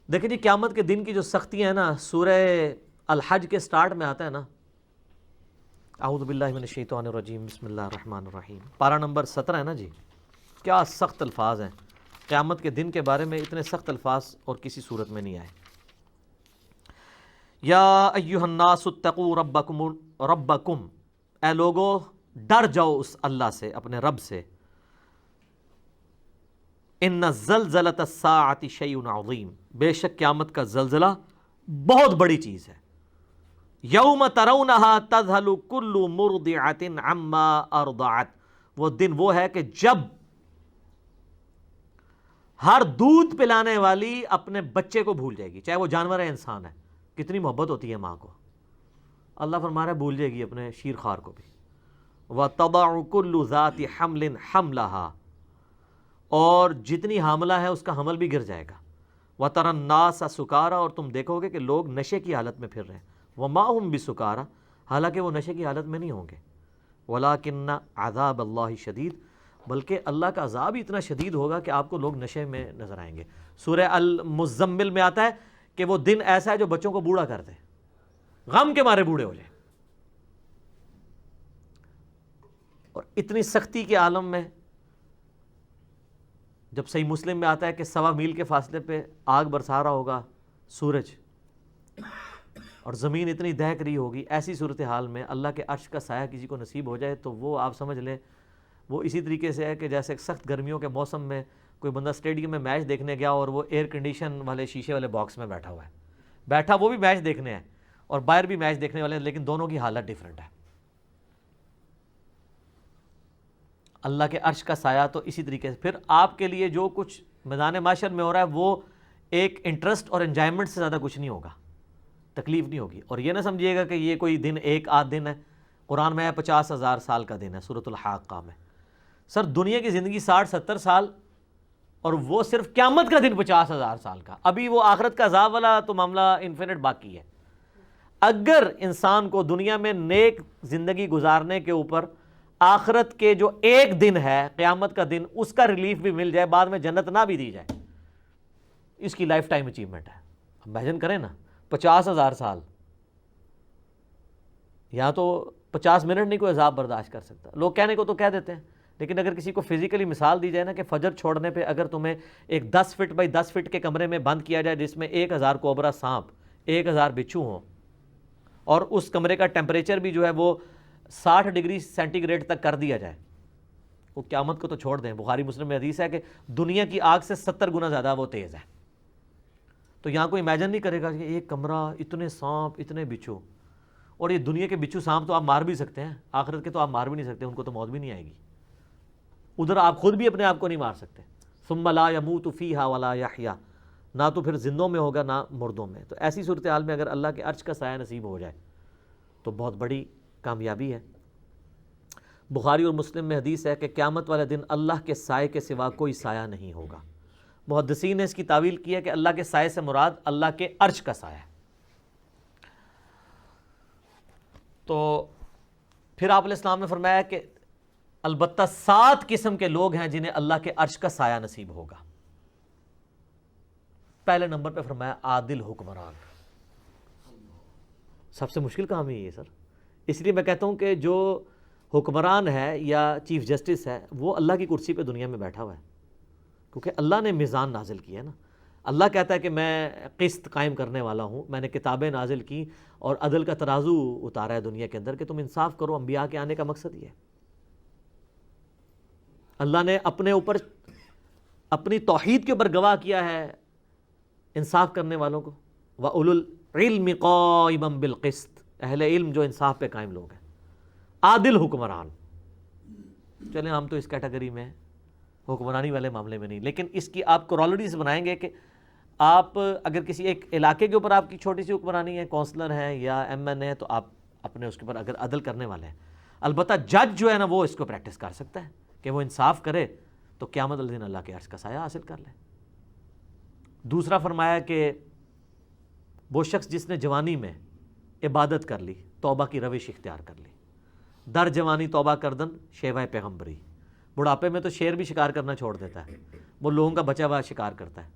دیکھیں جی قیامت کے دن کی جو سختیاں ہیں نا، سورہ الحج کے سٹارٹ میں آتا ہے نا، اعوذ باللہ من الشیطان الرجیم بسم اللہ الرحمن الرحیم، پارہ نمبر 17 ہے نا جی، کیا سخت الفاظ ہیں قیامت کے دن کے بارے میں، اتنے سخت الفاظ اور کسی صورت میں نہیں آئے۔ یا ایھا الناس اتقوا ربکم، اے لوگو ڈر جاؤ اس اللہ سے، اپنے رب سے۔ ان زلزلۃ الساعۃ شیء عظیم، بے شک قیامت کا زلزلہ بہت بڑی چیز ہے۔ یوم ترونھا تذہل کل مرضعۃ عما ارضعت، وہ دن وہ ہے کہ جب ہر دودھ پلانے والی اپنے بچے کو بھول جائے گی، چاہے وہ جانور ہے انسان ہے۔ کتنی محبت ہوتی ہے ماں کو، اللہ فرما رہا ہے بھول جائے گی اپنے شیر خوار کو بھی۔ وَتَضَعُ كُلُّ ذَاتِ حَمْلٍ حَمْلَهَا، اور جتنی حاملہ ہے اس کا حمل بھی گر جائے گا۔ وَتَرَى النَّاسَ سُكَارَىٰ، اور تم دیکھو گے کہ لوگ نشے کی حالت میں پھر رہے ہیں۔ وَمَا هُمْ بِسُكَارَىٰ، حالانکہ وہ نشے کی حالت میں نہیں ہوں گے۔ وَلَٰكِنَّ عَذَابَ اللَّهِ شَدِيدٌ، بلکہ اللہ کا عذاب ہی اتنا شدید ہوگا کہ آپ کو لوگ نشے میں نظر آئیں گے۔ سورہ المزمل میں آتا ہے کہ وہ دن ایسا ہے جو بچوں کو بوڑھا کر دے، غم کے مارے بوڑھے ہو جائیں۔ اور اتنی سختی کے عالم میں جب صحیح مسلم میں آتا ہے کہ 1.25 میل کے فاصلے پہ آگ برسا رہا ہوگا سورج، اور زمین اتنی دہک رہی ہوگی، ایسی صورتحال میں اللہ کے عرش کا سایہ کسی کو نصیب ہو جائے تو وہ آپ سمجھ لیں وہ اسی طریقے سے ہے کہ جیسے سخت گرمیوں کے موسم میں کوئی بندہ اسٹیڈیم میں میچ دیکھنے گیا اور وہ ایئر کنڈیشن والے شیشے والے باکس میں بیٹھا ہوا ہے، بیٹھا وہ بھی میچ دیکھنے ہے اور باہر بھی میچ دیکھنے والے ہیں، لیکن دونوں کی حالت ڈیفرنٹ ہے۔ اللہ کے عرش کا سایہ تو اسی طریقے سے، پھر آپ کے لیے جو کچھ میدان محشر میں ہو رہا ہے وہ ایک انٹرسٹ اور انجوائمنٹ سے زیادہ کچھ نہیں ہوگا، تکلیف نہیں ہوگی۔ اور یہ نہ سمجھیے گا کہ یہ کوئی دن ایک آدھ دن ہے، قرآن میں ہے 50,000 سال کا دن ہے سورۃ الحاقہ میں۔ سر دنیا کی زندگی 60-70 سال، اور وہ صرف قیامت کا دن 50,000 سال کا، ابھی وہ آخرت کا عذاب والا تو معاملہ انفینٹ باقی ہے۔ اگر انسان کو دنیا میں نیک زندگی گزارنے کے اوپر آخرت کے جو ایک دن ہے قیامت کا دن، اس کا ریلیف بھی مل جائے، بعد میں جنت نہ بھی دی جائے، اس کی لائف ٹائم اچیومنٹ ہے۔ امیجن کریں نا 50,000 سال، یا تو 50 منٹ نہیں کوئی عذاب برداشت کر سکتا۔ لوگ کہنے کو تو کہہ دیتے ہیں، لیکن اگر کسی کو فزیکلی مثال دی جائے نا کہ فجر چھوڑنے پہ اگر تمہیں ایک 10 فٹ بائی 10 فٹ کے کمرے میں بند کیا جائے جس میں 1000 کوبرا سانپ، 1000 بچھو ہوں، اور اس کمرے کا ٹیمپریچر بھی جو ہے وہ 60 ڈگری سینٹی گریڈ تک کر دیا جائے، وہ قیامت کو تو چھوڑ دیں، بخاری مسلم میں حدیث ہے کہ دنیا کی آگ سے 70 گنا زیادہ وہ تیز ہے۔ تو یہاں کوئی امیجن نہیں کرے گا کہ ایک کمرہ، اتنے سانپ، اتنے بچھو، اور یہ دنیا کے بچھو سانپ تو آپ مار بھی سکتے ہیں، آخرت کے تو آپ مار بھی نہیں سکتے، ان کو تو موت بھی نہیں آئے گی، ادھر آپ خود بھی اپنے آپ کو نہیں مار سکتے۔ ثم لا يموت فیہا ولا یحیا، نہ تو پھر زندوں میں ہوگا نہ مردوں میں۔ تو ایسی صورتحال میں اگر اللہ کے عرش کا سایہ نصیب ہو جائے تو بہت بڑی کامیابی ہے۔ بخاری اور مسلم میں حدیث ہے کہ قیامت والے دن اللہ کے سائے کے سوا کوئی سایہ نہیں ہوگا۔ محدثین نے اس کی تعویل کی ہے کہ اللہ کے سائے سے مراد اللہ کے عرش کا سایہ ہے۔ تو پھر آپ علیہ السلام نے فرمایا کہ البتہ 7 قسم کے لوگ ہیں جنہیں اللہ کے عرش کا سایہ نصیب ہوگا۔ پہلے نمبر پہ فرمایا عادل حکمران۔ سب سے مشکل کام ہی ہے سر، اس لیے میں کہتا ہوں کہ جو حکمران ہے یا چیف جسٹس ہے وہ اللہ کی کرسی پہ دنیا میں بیٹھا ہوا ہے، کیونکہ اللہ نے میزان نازل کیا ہے نا۔ اللہ کہتا ہے کہ میں قسط قائم کرنے والا ہوں، میں نے کتابیں نازل کی اور عدل کا ترازو اتارا ہے دنیا کے اندر کہ تم انصاف کرو۔ انبیاء کے آنے کا مقصد یہ ہے، اللہ نے اپنے اوپر اپنی توحید کے اوپر گواہ کیا ہے انصاف کرنے والوں کو، وَأُولُو الْعِلْمِ قَائِمًا بِالْقِسْطِ، اہل علم جو انصاف پہ قائم لوگ ہیں، عادل حکمران۔ چلیں ہم تو اس کیٹیگری میں حکمرانی والے معاملے میں نہیں، لیکن اس کی آپ کورالریز بنائیں گے کہ آپ اگر کسی ایک علاقے کے اوپر آپ کی چھوٹی سی حکمرانی ہے، کونسلر ہیں یا ایم این اے، تو آپ اپنے اس کے اوپر اگر عدل کرنے والے ہیں، البتہ جج جو ہے نا وہ اس کو پریکٹس کر سکتا ہے کہ وہ انصاف کرے تو قیامت والے دن اللہ کے عرش کا سایہ حاصل کر لے۔ دوسرا فرمایا کہ وہ شخص جس نے جوانی میں عبادت کر لی، توبہ کی روش اختیار کر لی، در جوانی توبہ کردن شیوہ پیغمبری، بڑھاپے میں تو شیر بھی شکار کرنا چھوڑ دیتا ہے، وہ لوگوں کا بچا ہوا شکار کرتا ہے،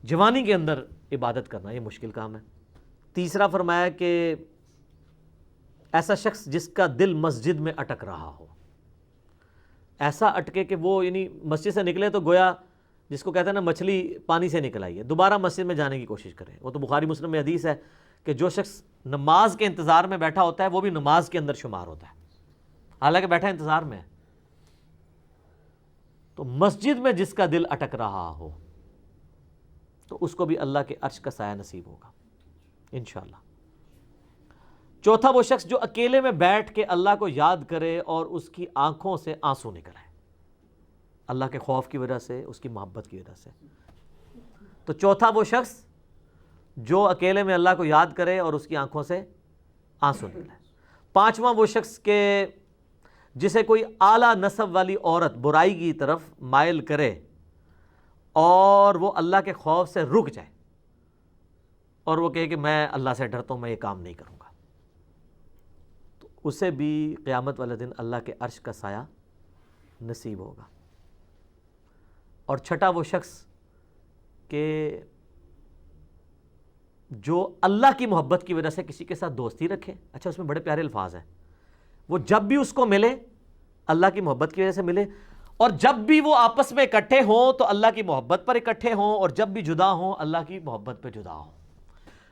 جوانی کے اندر عبادت کرنا یہ مشکل کام ہے۔ تیسرا فرمایا کہ ایسا شخص جس کا دل مسجد میں اٹک رہا ہو، ایسا اٹکے کہ وہ یعنی مسجد سے نکلے تو گویا جس کو کہتے ہیں نا مچھلی پانی سے نکل آئی ہے، دوبارہ مسجد میں جانے کی کوشش کرے۔ وہ تو بخاری مسلم میں حدیث ہے کہ جو شخص نماز کے انتظار میں بیٹھا ہوتا ہے وہ بھی نماز کے اندر شمار ہوتا ہے، حالانکہ بیٹھا انتظار میں ہے۔ تو مسجد میں جس کا دل اٹک رہا ہو تو اس کو بھی اللہ کے عرش کا سایہ نصیب ہوگا انشاءاللہ۔ چوتھا وہ شخص جو اکیلے میں بیٹھ کے اللہ کو یاد کرے اور اس کی آنکھوں سے آنسو نکل آئے، اللہ کے خوف کی وجہ سے، اس کی محبت کی وجہ سے۔ تو چوتھا وہ شخص جو اکیلے میں اللہ کو یاد کرے اور اس کی آنکھوں سے آنسو نکلے۔ پانچواں وہ شخص کہ جسے کوئی اعلیٰ نسب والی عورت برائی کی طرف مائل کرے اور وہ اللہ کے خوف سے رک جائے اور وہ کہے کہ میں اللہ سے ڈرتا ہوں، میں یہ کام نہیں کروں گا، تو اسے بھی قیامت والے دن اللہ کے عرش کا سایہ نصیب ہوگا۔ اور چھٹا وہ شخص کہ جو اللہ کی محبت کی وجہ سے کسی کے ساتھ دوستی رکھے۔ اچھا، اس میں بڑے پیارے الفاظ ہیں، وہ جب بھی اس کو ملے اللہ کی محبت کی وجہ سے ملے، اور جب بھی وہ آپس میں اکٹھے ہوں تو اللہ کی محبت پر اکٹھے ہوں، اور جب بھی جدا ہوں اللہ کی محبت پہ جدا ہوں۔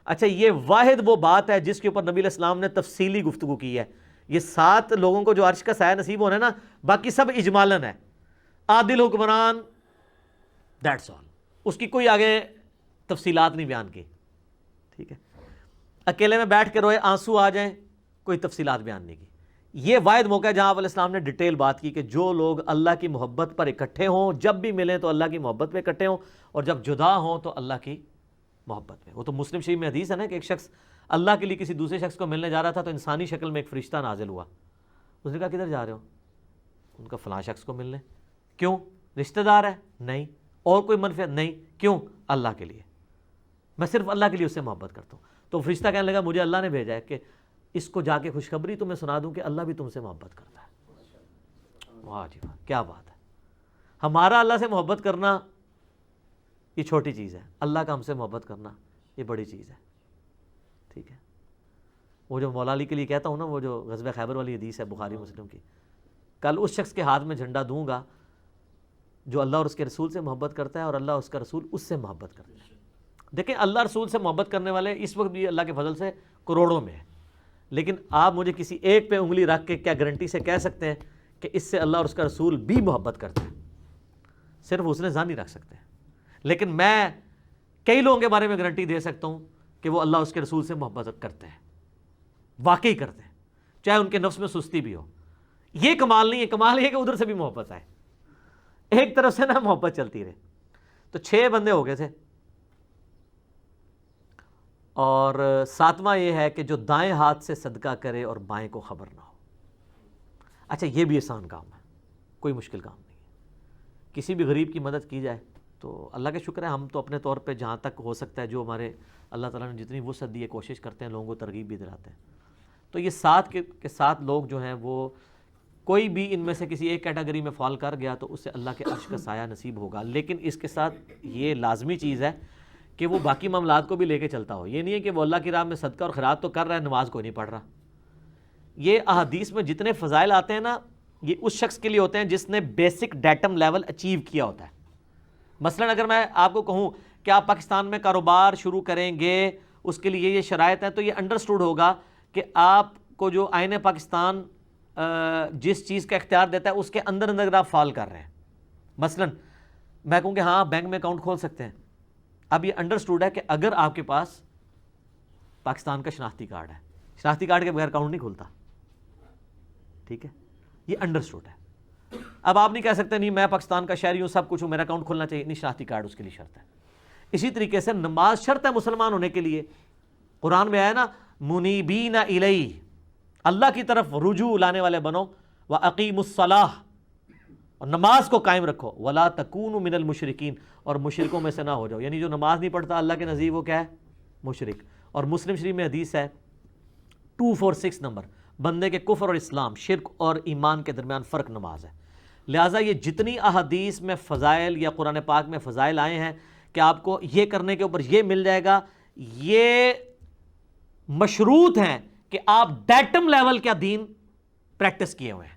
اچھا، یہ واحد وہ بات ہے جس کے اوپر نبی علیہ السلام نے تفصیلی گفتگو کی ہے۔ یہ 7 لوگوں کو جو عرش کا سایہ نصیب ہونا ہے نا، باقی سب اجمالاً ہے۔ عادل حکمران، دیٹس آل، اس کی کوئی آگے تفصیلات نہیں بیان کی، ٹھیک ہے۔ اکیلے میں بیٹھ کے روئے، آنسو آ جائیں، کوئی تفصیلات بیان نہیں کی۔ یہ واحد موقع ہے جہاں علیہ السلام نے ڈیٹیل بات کی کہ جو لوگ اللہ کی محبت پر اکٹھے ہوں، جب بھی ملیں تو اللہ کی محبت پہ اکٹھے ہوں، اور جب جدا ہوں تو اللہ کی محبت میں۔ وہ تو مسلم شریف میں حدیث ہے نا کہ ایک شخص اللہ کے لیے کسی دوسرے شخص کو ملنے جا رہا تھا تو انسانی شکل میں ایک فرشتہ نازل ہوا۔ اس نے کہا کدھر جا رہے ہو؟ ان کا فلاں شخص کو ملنے۔ کیوں؟ رشتہ دار ہے؟ نہیں۔ اور کوئی منفعت؟ نہیں۔ کیوں؟ اللہ کے لیے، میں صرف اللہ کے لیے اس سے محبت کرتا ہوں۔ تو فرشتہ کہنے لگا مجھے اللہ نے بھیجا ہے کہ اس کو جا کے خوشخبری تمہیں سنا دوں کہ اللہ بھی تم سے محبت کرتا ہے۔ واہ جی واہ، کیا بات ہے! ہمارا اللہ سے محبت کرنا یہ چھوٹی چیز ہے، اللہ کا ہم سے محبت کرنا یہ بڑی چیز ہے، ٹھیک ہے۔ وہ جو مولا علی کے لیے کہتا ہوں نا، وہ جو غزوہ خیبر والی حدیث ہے بخاری مسلم کی، کل اس شخص کے ہاتھ میں جھنڈا دوں گا جو اللہ اور اس کے رسول سے محبت کرتا ہے اور اللہ اور اس کا رسول اس سے محبت کرتا ہے۔ دیکھیں، اللہ رسول سے محبت کرنے والے اس وقت بھی اللہ کے فضل سے کروڑوں میں ہیں، لیکن آپ مجھے کسی ایک پہ انگلی رکھ کے کیا گارنٹی سے کہہ سکتے ہیں کہ اس سے اللہ اور اس کا رسول بھی محبت کرتا ہے؟ صرف اس نے ذہن نہیں رکھ سکتے ہیں، لیکن میں کئی لوگوں کے بارے میں گارنٹی دے سکتا ہوں کہ وہ اللہ اور اس کے رسول سے محبت کرتے ہیں، واقعی کرتے ہیں، چاہے ان کے نفس میں سستی بھی ہو۔ یہ کمال نہیں ہے، کمال یہ ہے کہ ادھر سے بھی محبت آئے، ایک طرف سے نہ محبت چلتی رہے۔ تو 6 بندے ہو گئے تھے، اور 7واں یہ ہے کہ جو دائیں ہاتھ سے صدقہ کرے اور بائیں کو خبر نہ ہو۔ اچھا، یہ بھی آسان کام ہے، کوئی مشکل کام نہیں ہے، کسی بھی غریب کی مدد کی جائے تو اللہ کا شکر ہے، ہم تو اپنے طور پہ جہاں تک ہو سکتا ہے جو ہمارے اللہ تعالیٰ نے جتنی وسعت دی ہے کوشش کرتے ہیں، لوگوں کو ترغیب بھی دلاتے ہیں۔ تو یہ 7 کے 7 لوگ جو ہیں وہ کوئی بھی ان میں سے کسی ایک کیٹیگری میں فال کر گیا تو اس سے اللہ کے عرش کا سایہ نصیب ہوگا، لیکن اس کے ساتھ یہ لازمی چیز ہے کہ وہ باقی معاملات کو بھی لے کے چلتا ہو۔ یہ نہیں ہے کہ وہ اللہ کی راہ میں صدقہ اور خیرات تو کر رہا ہے، نماز کوئی نہیں پڑھ رہا۔ یہ احادیث میں جتنے فضائل آتے ہیں نا، یہ اس شخص کے لیے ہوتے ہیں جس نے بیسک ڈیٹم لیول اچیو کیا ہوتا ہے۔ مثلا اگر میں آپ کو کہوں کہ آپ پاکستان میں کاروبار شروع کریں گے، اس کے لیے یہ شرائط ہیں، تو یہ انڈرسٹوڈ ہوگا کہ آپ کو جو آئین پاکستان جس چیز کا اختیار دیتا ہے اس کے اندر اندر آپ فال کر رہے ہیں۔ مثلا میں کہوں کہ ہاں بینک میں اکاؤنٹ کھول سکتے ہیں، اب یہ انڈرسٹوڈ ہے کہ اگر آپ کے پاس پاکستان کا شناختی کارڈ ہے، شناختی کارڈ کے بغیر اکاؤنٹ نہیں کھلتا، ٹھیک ہے، یہ انڈرسٹوڈ ہے۔ اب آپ نہیں کہہ سکتے نہیں میں پاکستان کا شہری ہوں، سب کچھ ہوں، میرا اکاؤنٹ کھولنا چاہیے، نہیں، شناختی کارڈ اس کے لیے شرط ہے۔ اسی طریقے سے نماز شرط ہے مسلمان ہونے کے لیے، قرآن میں آیا نا منیبین الیہ، اللہ کی طرف رجوع لانے والے بنو، وَأَقِیمُوا الصَّلَاةَ، اور نماز کو قائم رکھو، وَلَا تَكُونُوا مِنَ الْمُشْرِكِينَ، اور مشرکوں میں سے نہ ہو جاؤ، یعنی جو نماز نہیں پڑھتا اللہ کے نزدیک وہ کیا ہے؟ مشرک۔ اور مسلم شریف میں حدیث ہے 246 نمبر، بندے کے کفر اور اسلام، شرک اور ایمان کے درمیان فرق نماز ہے۔ لہٰذا یہ جتنی احادیث میں فضائل یا قرآن پاک میں فضائل آئے ہیں، کہ آپ کو یہ کرنے کے اوپر یہ مل جائے گا، یہ مشروط ہیں کہ آپ ڈیٹم لیول کا دین پریکٹس کیے ہوئے ہیں.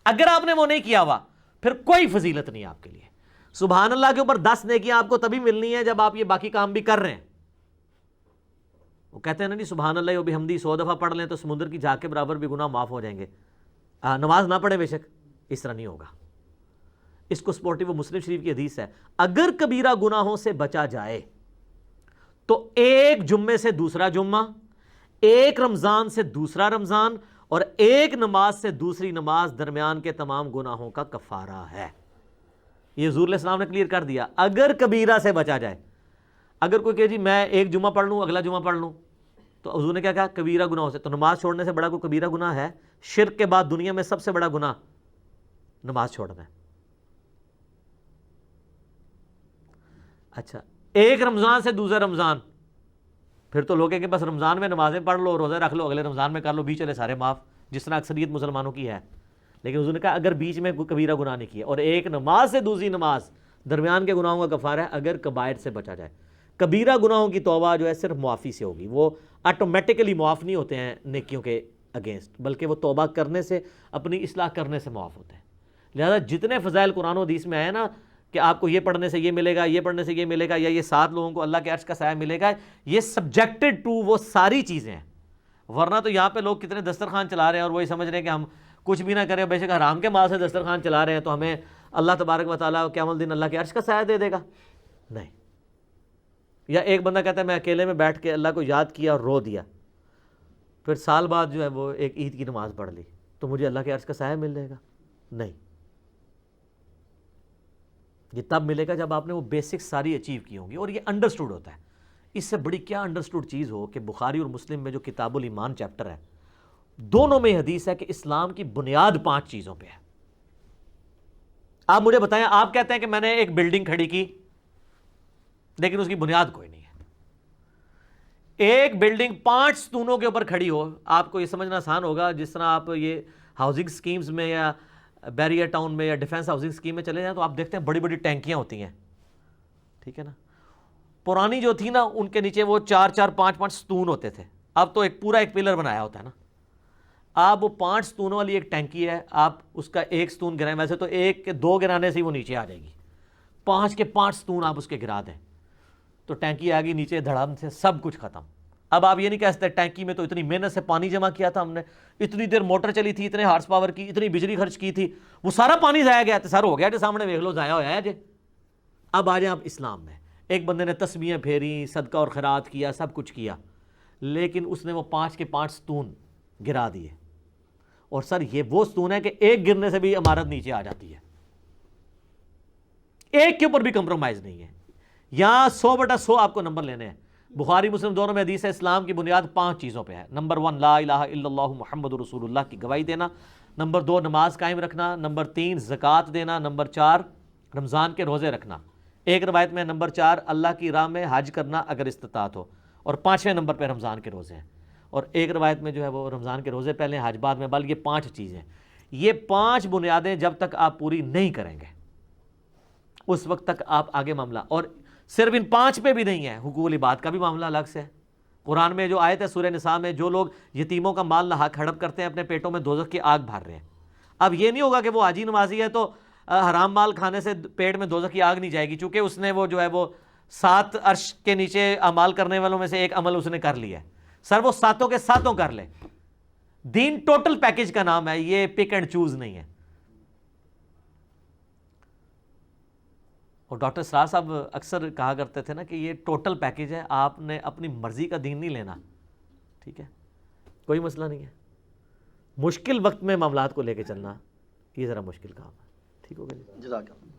اگر آپ نے وہ نہیں کیا ہوا پھر کوئی فضیلت نہیں آپ کے لیے. سبحان اللہ کے اوپر 10 نیکیاں آپ کو تبھی ملنی ہے جب آپ یہ باقی کام بھی کر رہے ہیں. وہ کہتے ہیں نا جی سبحان اللہ و بحمدہ 100 دفعہ پڑھ لیں تو سمندر کی جھاگ کے برابر بھی گناہ معاف ہو جائیں گے. نماز نہ پڑھیں بے شک، اس طرح نہیں ہوگا. اس کو سپورٹیو وہ مسلم شریف کی حدیث ہے، اگر کبیرہ گناہوں سے بچا جائے تو ایک جمعے سے دوسرا جمعہ، ایک رمضان سے دوسرا رمضان، اور ایک نماز سے دوسری نماز درمیان کے تمام گناہوں کا کفارہ ہے. یہ حضور علیہ السلام نے کلیئر کر دیا. اگر کبیرہ سے بچا جائے، اگر کوئی کہ جی میں ایک جمعہ پڑھ لوں اگلا جمعہ پڑھ لوں، تو حضور نے کیا کہا؟ کبیرہ گناہوں سے. تو نماز چھوڑنے سے بڑا کوئی کبیرہ گناہ ہے؟ شرک کے بعد دنیا میں سب سے بڑا گناہ نماز چھوڑنا ہے. اچھا، ایک رمضان سے دوسرا رمضان، پھر تو لوگ کہیں کہ بس رمضان میں نمازیں پڑھ لو، روزے رکھ لو، اگلے رمضان میں کر لو، بیچ چلے سارے معاف، جس طرح اکثریت مسلمانوں کی ہے. لیکن حضور نے کہا اگر بیچ میں کوئی کبیرہ گناہ نہیں کیا، اور ایک نماز سے دوسری نماز درمیان کے گناہوں کا کفارہ ہے اگر کبائر سے بچا جائے. کبیرہ گناہوں کی توبہ جو ہے صرف معافی سے ہوگی، وہ آٹومیٹکلی معاف نہیں ہوتے ہیں نیکیوں کے اگینسٹ، بلکہ وہ توبہ کرنے سے، اپنی اصلاح کرنے سے معاف ہوتے ہیں. لہذا جتنے فضائل قرآن و حدیث میں آئے نا کہ آپ کو یہ پڑھنے سے یہ ملے گا، یہ پڑھنے سے یہ ملے گا، یا یہ 7 لوگوں کو اللہ کے عرش کا سایہ ملے گا، یہ سبجیکٹڈ ٹو وہ ساری چیزیں ہیں. ورنہ تو یہاں پہ لوگ کتنے دسترخوان چلا رہے ہیں اور وہی سمجھ رہے ہیں کہ ہم کچھ بھی نہ کریں، بے شک حرام کے مال سے دسترخوان چلا رہے ہیں تو ہمیں اللہ تبارک و تعالیٰ قیامت الدین اللہ کے عرش کا سایہ دے دے گا. نہیں. یا ایک بندہ کہتا ہے میں اکیلے میں بیٹھ کے اللہ کو یاد کیا اور رو دیا، پھر سال بعد جو ہے وہ ایک عید کی نماز پڑھ لی تو مجھے اللہ کے عرش کا سایہ مل جائے گا. نہیں، یہ تب ملے گا جب آپ نے وہ بیسک ساری اچیو کی ہوں گی. اور یہ انڈرسٹوڈ ہوتا ہے. اس سے بڑی کیا انڈرسٹوڈ چیز ہو کہ بخاری اور مسلم میں جو کتاب الایمان چیپٹر ہے، دونوں میں حدیث ہے کہ اسلام کی بنیاد 5 چیزوں پہ ہے. آپ مجھے بتائیں، آپ کہتے ہیں کہ میں نے ایک بلڈنگ کھڑی کی لیکن اس کی بنیاد کوئی نہیں ہے. ایک بلڈنگ 5 ستونوں کے اوپر کھڑی ہو، آپ کو یہ سمجھنا آسان ہوگا جس طرح آپ یہ ہاؤسنگ سکیمز میں یا بیریر ٹاؤن میں یا ڈیفنس ہاؤسنگ سکیم میں چلے جائیں تو آپ دیکھتے ہیں بڑی بڑی ٹینکیاں ہوتی ہیں، ٹھیک ہے نا. پرانی جو تھی نا ان کے نیچے وہ 4 5 ستون ہوتے تھے. اب تو ایک پورا ایک پلر بنایا ہوتا ہے نا. آپ وہ 5 ستونوں والی ایک ٹینکی ہے، آپ اس کا ایک ستون گرائیں، ویسے تو 1 کے 2 گرانے سے ہی وہ نیچے آ جائے گی. 5 کے 5 ستون آپ اس کے گرا دیں تو ٹینکی آ گئی نیچے، دھڑام سے سب کچھ ختم. اب آپ یہ نہیں کہہ سکتے ٹینکی میں تو اتنی محنت سے پانی جمع کیا تھا ہم نے، اتنی دیر موٹر چلی تھی، اتنے ہارس پاور کی، اتنی بجلی خرچ کی تھی، وہ سارا پانی ضائع گیا. سر ہو گیا جو سامنے دیکھ لو، ضائع ہوا ہے جی. اب آ جائیں آپ اسلام میں. ایک بندے نے تسبیحیں پھیری، صدقہ اور خیرات کیا، سب کچھ کیا، لیکن اس نے وہ 5 کے 5 ستون گرا دیے. اور سر یہ وہ ستون ہے کہ ایک گرنے سے بھی عمارت نیچے آ جاتی ہے، ایک کے اوپر بھی کمپرومائز نہیں ہے. یہاں 100/100 آپ کو نمبر لینے ہیں. بخاری مسلم دونوں میں حدیث ہے اسلام کی بنیاد 5 چیزوں پہ ہے. نمبر 1 لا الہ الا اللہ محمد رسول اللہ کی گواہی دینا. نمبر 2 نماز قائم رکھنا. نمبر 3 زکوٰۃ دینا. نمبر 4 رمضان کے روزے رکھنا. ایک روایت میں نمبر 4 اللہ کی راہ میں حج کرنا اگر استطاعت ہو، اور 5ویں نمبر پہ رمضان کے روزے ہیں. اور ایک روایت میں جو ہے وہ رمضان کے روزے پہلے حج بعد میں، بل یہ 5 چیزیں. یہ 5 بنیادیں جب تک آپ پوری نہیں کریں گے اس وقت تک آپ آگے معاملہ. اور صرف ان 5 پہ بھی نہیں ہے، حقوق العباد کا بھی معاملہ الگ سے ہے. قرآن میں جو آیت ہے سورہ نساء میں، جو لوگ یتیموں کا مال ناحق ہڑپ کرتے ہیں اپنے پیٹوں میں دوزخ کی آگ بھر رہے ہیں. اب یہ نہیں ہوگا کہ وہ حاجی نمازی ہے تو حرام مال کھانے سے پیٹ میں دوزخ کی آگ نہیں جائے گی، چونکہ اس نے وہ جو ہے وہ 7 عرش کے نیچے اعمال کرنے والوں میں سے ایک عمل اس نے کر لیا ہے. سر وہ 7 کے 7 کر لے. دین ٹوٹل پیکج کا نام ہے، یہ پک اینڈ چوز نہیں ہے. اور ڈاکٹر سرار صاحب اکثر کہا کرتے تھے نا کہ یہ ٹوٹل پیکج ہے، آپ نے اپنی مرضی کا دین نہیں لینا. ٹھیک ہے، کوئی مسئلہ نہیں ہے. مشکل وقت میں معاملات کو لے کے چلنا یہ ذرا مشکل کام ہے. ٹھیک ہو گیا جی. جزاک اللہ.